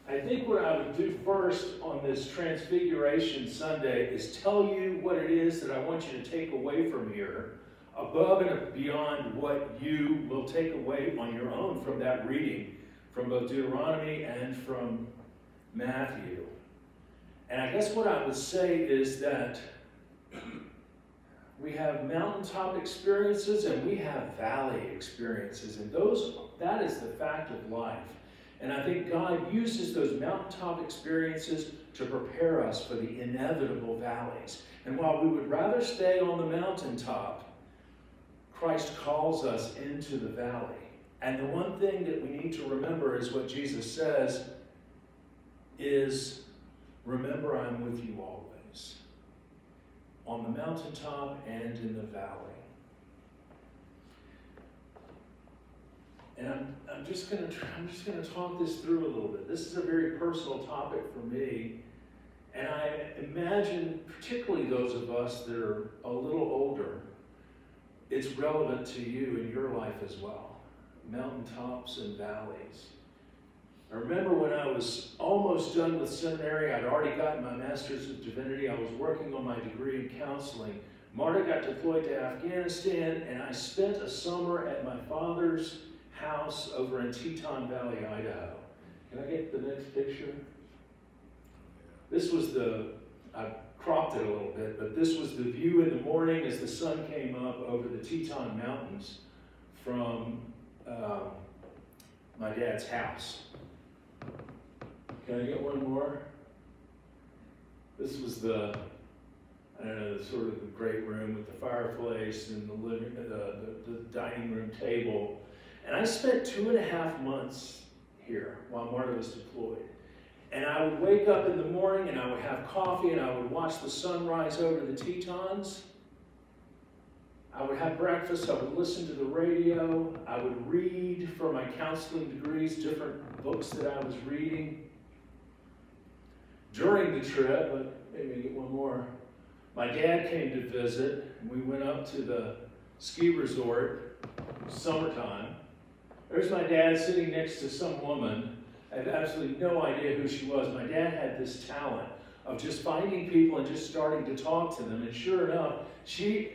I think what I would do first on this Transfiguration Sunday is tell you what it is that I want you to take away from here, above and beyond what you will take away on your own from that reading, from both Deuteronomy and from Matthew. And I guess what I would say is that we have mountaintop experiences and we have valley experiences, and that is the fact of life. And I think God uses those mountaintop experiences to prepare us for the inevitable valleys. And while we would rather stay on the mountaintop, Christ calls us into the valley. And the one thing that we need to remember is what Jesus says is, remember, I'm with you always, on the mountaintop and in the valley. And I'm just going to talk this through a little bit. This is a very personal topic for me, and I imagine, particularly those of us that are a little older, it's relevant to you in your life as well. Mountaintops and valleys. I remember when I was almost done with seminary, I'd already gotten my Master's of Divinity, I was working on my degree in counseling. Marta got deployed to Afghanistan, and I spent a summer at my father's house over in Teton Valley, Idaho. Can I get the next picture? This was I cropped it a little bit, but this was the view in the morning as the sun came up over the Teton Mountains from my dad's house. Can I get one more? This was the sort of the great room with the fireplace and the dining room table. And I spent 2.5 months here while Marta was deployed. And I would wake up in the morning and I would have coffee and I would watch the sunrise over the Tetons. I would have breakfast, I would listen to the radio, I would read for my counseling degrees, different books that I was reading. During the trip, maybe get one more, my dad came to visit, and we went up to the ski resort, summertime. There's my dad sitting next to some woman. I had absolutely no idea who she was. My dad had this talent of just finding people and just starting to talk to them. And sure enough, she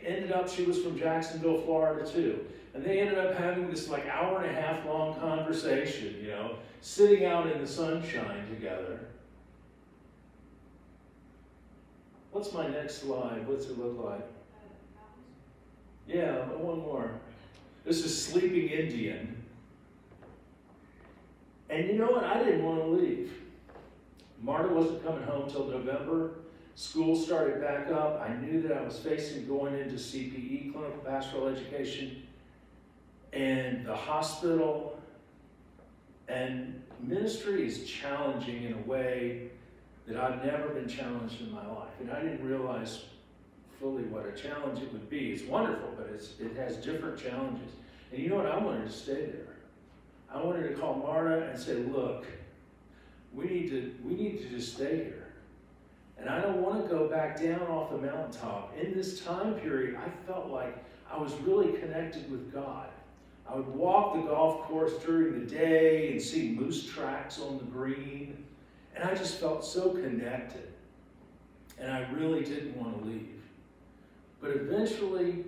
was from Jacksonville, Florida too. And they ended up having this like 1.5 hour long conversation, sitting out in the sunshine together. What's my next slide? What's it look like? Yeah, one more. This is Sleeping Indian. And you know what? I didn't want to leave. Marta wasn't coming home till November. School started back up. I knew that I was facing going into CPE, clinical pastoral education, and the hospital. And ministry is challenging in a way that I've never been challenged in my life. And I didn't realize fully what a challenge it would be. It's wonderful, but it has different challenges. And you know what? I wanted to stay there. I wanted to call Marta and say, look, we need to just stay here. And I don't want to go back down off the mountaintop. In this time period, I felt like I was really connected with God. I would walk the golf course during the day and see moose tracks on the green. And I just felt so connected. And I really didn't want to leave. But eventually,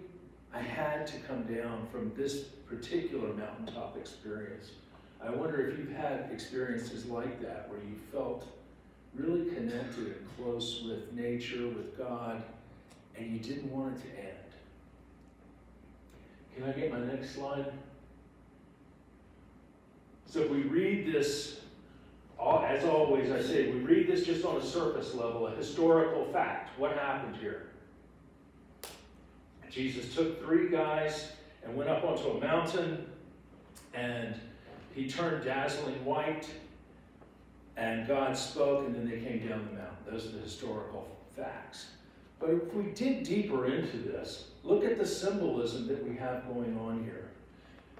I had to come down from this particular mountaintop experience. I wonder if you've had experiences like that, where you felt really connected and close with nature, with God, and you didn't want it to end. Can I get my next slide? So if we read this, as always I say, we read this just on a surface level, a historical fact. What happened here? Jesus took 3 guys and went up onto a mountain, and he turned dazzling white, and God spoke, and then they came down the mountain. Those are the historical facts. But if we dig deeper into this, look at the symbolism that we have going on here.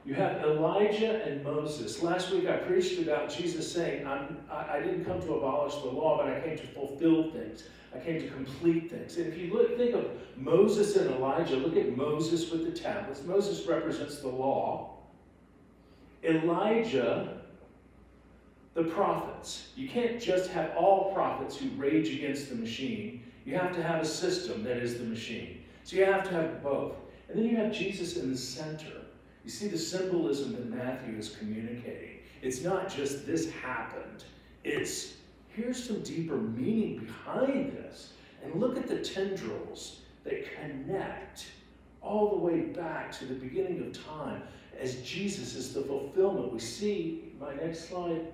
You have Elijah and Moses. Last week I preached about Jesus saying, I didn't come to abolish the law, but I came to fulfill things. I came to complete things. And if you think of Moses and Elijah, look at Moses with the tablets. Moses represents the law. Elijah The prophets. You can't just have all prophets who rage against the machine. You have to have a system that is the machine. So you have to have both. And then you have Jesus in the center. You see the symbolism that Matthew is communicating. It's not just this happened. It's here's some deeper meaning behind this. And look at the tendrils that connect all the way back to the beginning of time as Jesus is the fulfillment. We see, my next slide,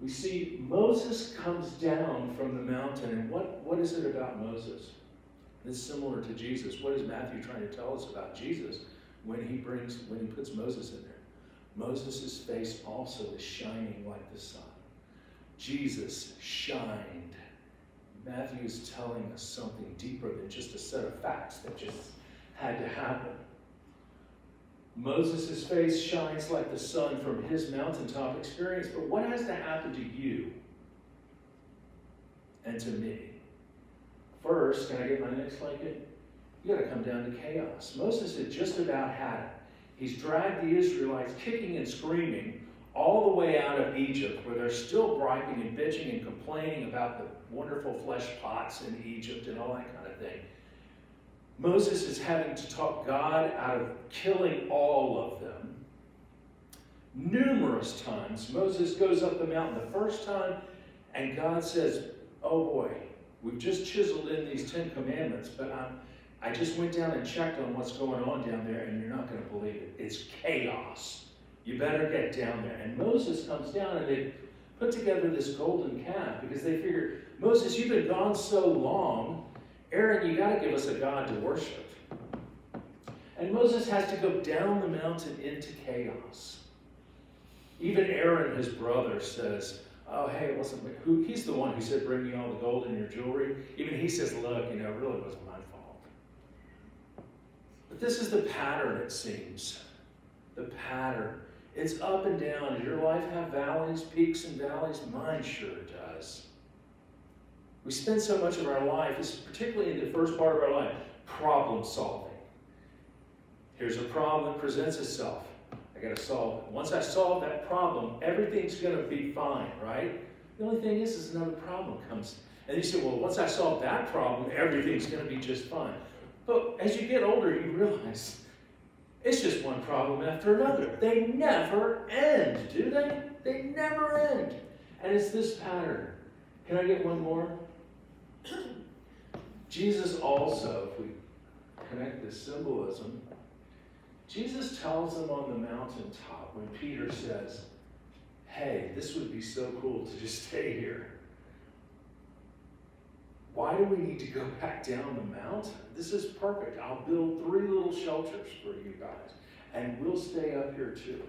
we see Moses comes down from the mountain. And what is it about Moses? It's similar to Jesus. What is Matthew trying to tell us about Jesus when he puts Moses in there? Moses' face also is shining like the sun. Jesus shined. Matthew is telling us something deeper than just a set of facts that just had to happen. Moses' face shines like the sun from his mountaintop experience, but what has to happen to you and to me? First, can I get my next slide? You got to come down to chaos. Moses had just about had it. He's dragged the Israelites kicking and screaming all the way out of Egypt, where they're still griping and bitching and complaining about the wonderful flesh pots in Egypt and all that kind of thing. Moses is having to talk God out of killing all of them. Numerous times, Moses goes up the mountain the first time, and God says, oh boy, we've just chiseled in these 10 commandments, but I just went down and checked on what's going on down there, and you're not going to believe it. It's chaos. You better get down there. And Moses comes down, and they put together this golden calf because they figured, Moses, you've been gone so long. Aaron, you got to give us a God to worship. And Moses has to go down the mountain into chaos. Even Aaron, his brother, says, oh, hey, it wasn't who. He's the one who said, bring me all the gold and your jewelry. Even he says, look, it really wasn't my fault. But this is the pattern, it seems. The pattern. It's up and down. Does your life have valleys, peaks and valleys? Mine sure does. We spend so much of our life, particularly in the first part of our life, problem solving. Here's a problem that presents itself. I got to solve it. Once I solve that problem, everything's going to be fine, right? The only thing is another problem comes. And you say, well, once I solve that problem, everything's going to be just fine. But as you get older, you realize it's just one problem after another. They never end, do they? They never end. And it's this pattern. Can I get one more? Jesus also, if we connect this symbolism, Jesus tells them on the mountaintop when Peter says, hey, this would be so cool to just stay here. Why do we need to go back down the mountain? This is perfect. I'll build 3 little shelters for you guys, and we'll stay up here too.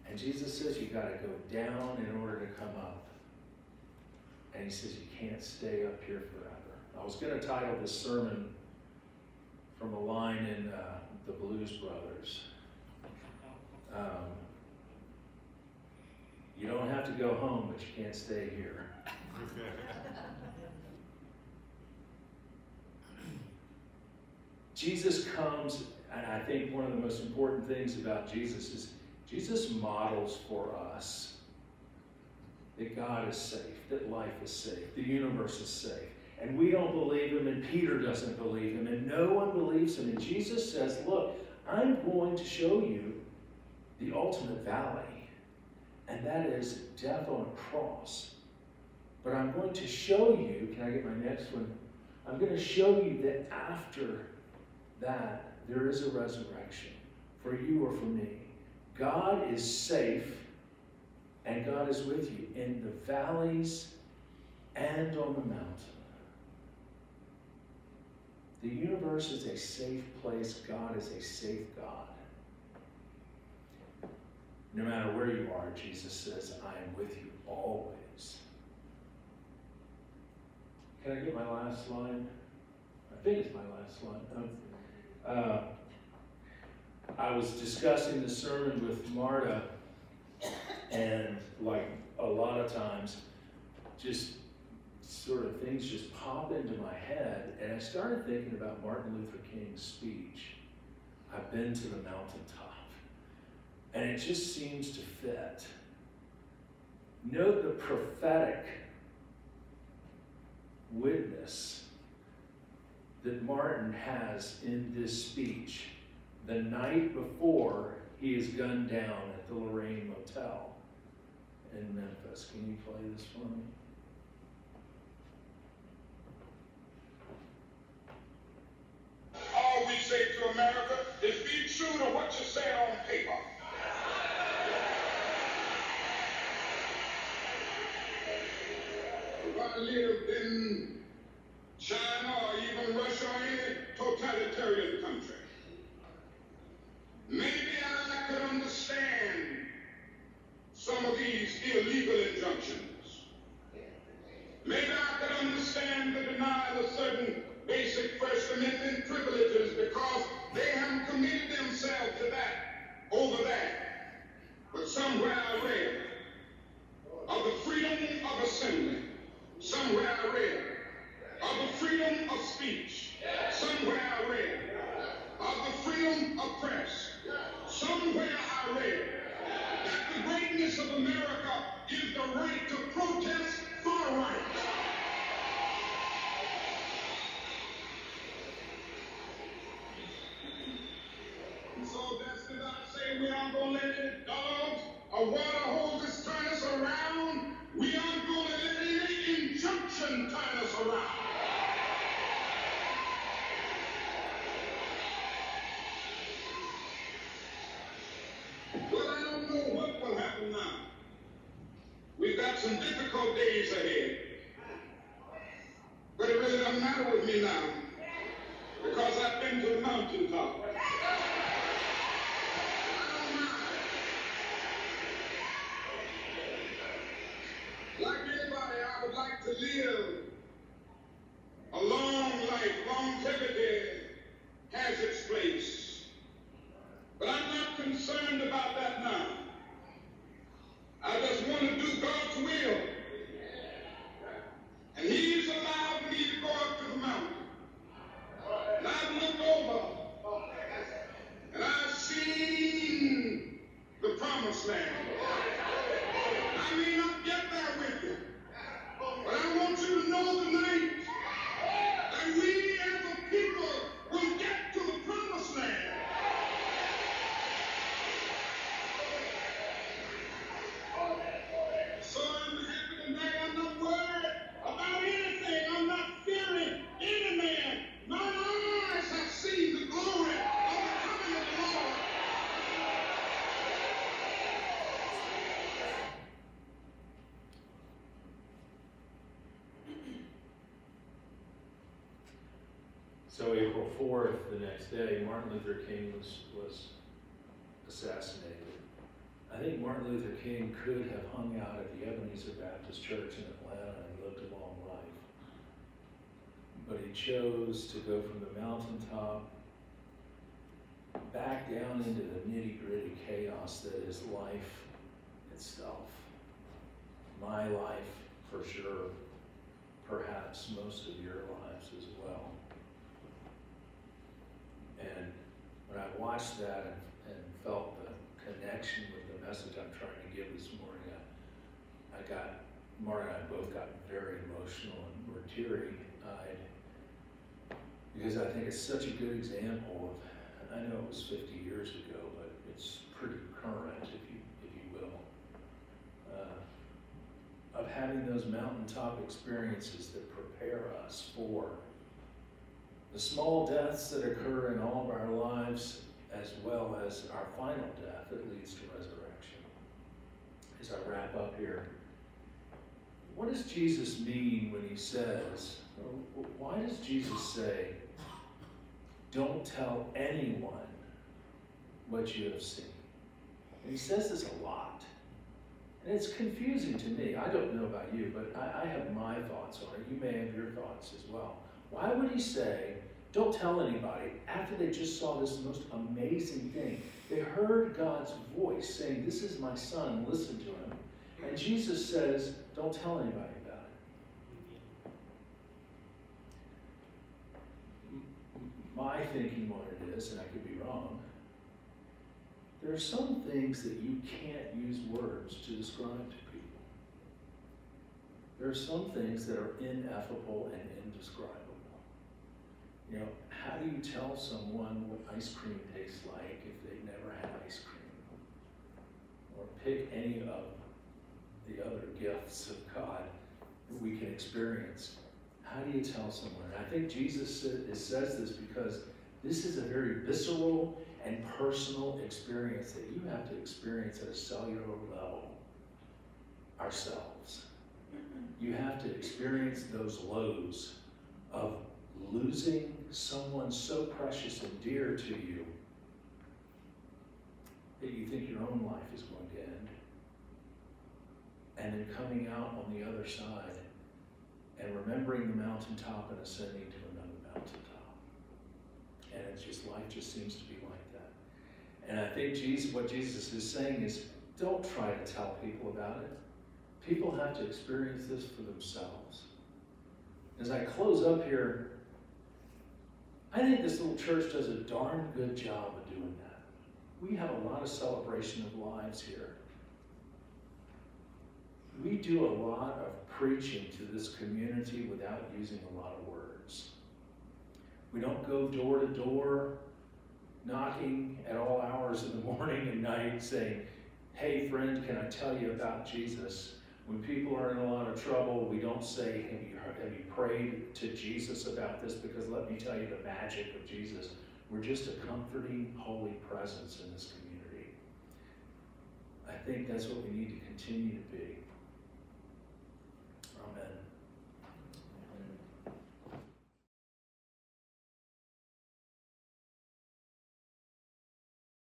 And Jesus says you got to go down in order to come up. And he says you can't stay up here forever. I was going to title this sermon from a line in the Blues Brothers. You don't have to go home, but you can't stay here. Jesus comes, and I think one of the most important things about Jesus is Jesus models for us that God is safe, that life is safe, the universe is safe. And we don't believe him, and Peter doesn't believe him, and no one believes him. And Jesus says, look, I'm going to show you the ultimate valley, and that is death on a cross. But I'm going to show you, can I get my next one? I'm going to show you that after that, there is a resurrection for you or for me. God is safe, and God is with you in the valleys and on the mountain. The universe is a safe place. God is a safe God. No matter where you are, Jesus says, I am with you always. Can I get my last slide? I think it's my last slide. I was discussing the sermon with Marta, and like a lot of times, just sort of things just pop into my head, and I started thinking about Martin Luther King's speech, I've been to the mountaintop. And it just seems to fit. Note the prophetic witness that Martin has in this speech the night before he is gunned down at the Lorraine Motel in Memphis. Can you play this for me? All we say to America is be true to what you say on paper. If I lived in China or even Russia or any totalitarian country, maybe I could understand some of these illegal injunctions. Maybe I could understand the denial of certain basic First Amendment privileges because they haven't committed themselves to that over that. But somewhere I read of the freedom of assembly. Somewhere I read of the freedom of speech. Somewhere I read of the freedom of press. Somewhere I read that the greatness of America is the right to protest far right. And so that's the not saying we aren't going to let any dogs or water hoses turn us around. We aren't going to let any injunction turn us around. Well, I don't know what will happen now. We've got some difficult days ahead. But it really doesn't matter with me now, because I've been to the mountaintop. Like anybody, I would like to live a long life. Longevity has its place. But I'm not concerned about that now. I just want to do God's will. And He's allowed me to go up to the mountain. And I've looked over and I've seen the promised land. I may not get there with you, but I want you to know tonight that we as a people will get to the promised land. So I'm happy tonight. I'm not worried about anything. I'm not fearing any man. My eyes have seen the glory of the coming of the Lord. So April 4th, the next day, Martin Luther King was assassinated. I think Martin Luther King could have hung out at the Ebenezer Baptist Church in Atlanta and lived a long life. But he chose to go from the mountaintop back down into the nitty-gritty chaos that is life itself. My life, for sure, perhaps most of your lives as well. And when I watched that and felt the connection with the message I'm trying to give this morning, Mark and I both got very emotional and were teary-eyed because I think it's such a good example of, I know it was 50 years ago, but it's pretty current, if you will, of having those mountaintop experiences that prepare us for the small deaths that occur in all of our lives, as well as our final death that leads to resurrection. As I wrap up here, what does Jesus mean when he says, or why does Jesus say, don't tell anyone what you have seen? And he says this a lot. And it's confusing to me. I don't know about you, but I have my thoughts on it. You may have your thoughts as well. Why would he say, don't tell anybody, after they just saw this most amazing thing? They heard God's voice saying, this is my son, listen to him. And Jesus says, don't tell anybody about it. My thinking on it is, and I could be wrong, there are some things that you can't use words to describe to people. There are some things that are ineffable and indescribable. You know, how do you tell someone what ice cream tastes like if they've never had ice cream? Or pick any of the other gifts of God that we can experience. How do you tell someone? And I think Jesus says this because this is a very visceral and personal experience that you have to experience at a cellular level ourselves. You have to experience those lows of losing someone so precious and dear to you that you think your own life is going to end. And then coming out on the other side and remembering the mountaintop and ascending to another mountaintop. And it's just, life just seems to be like that. And I think what Jesus is saying is, don't try to tell people about it. People have to experience this for themselves. As I close up here, I think this little church does a darn good job of doing that. We have a lot of celebration of lives here. We do a lot of preaching to this community without using a lot of words. We don't go door to door, knocking at all hours of the morning and night saying, hey friend, can I tell you about Jesus? When people are in a lot of trouble, we don't say, have you prayed to Jesus about this? Because let me tell you the magic of Jesus. We're just a comforting, holy presence in this community. I think that's what we need to continue to be.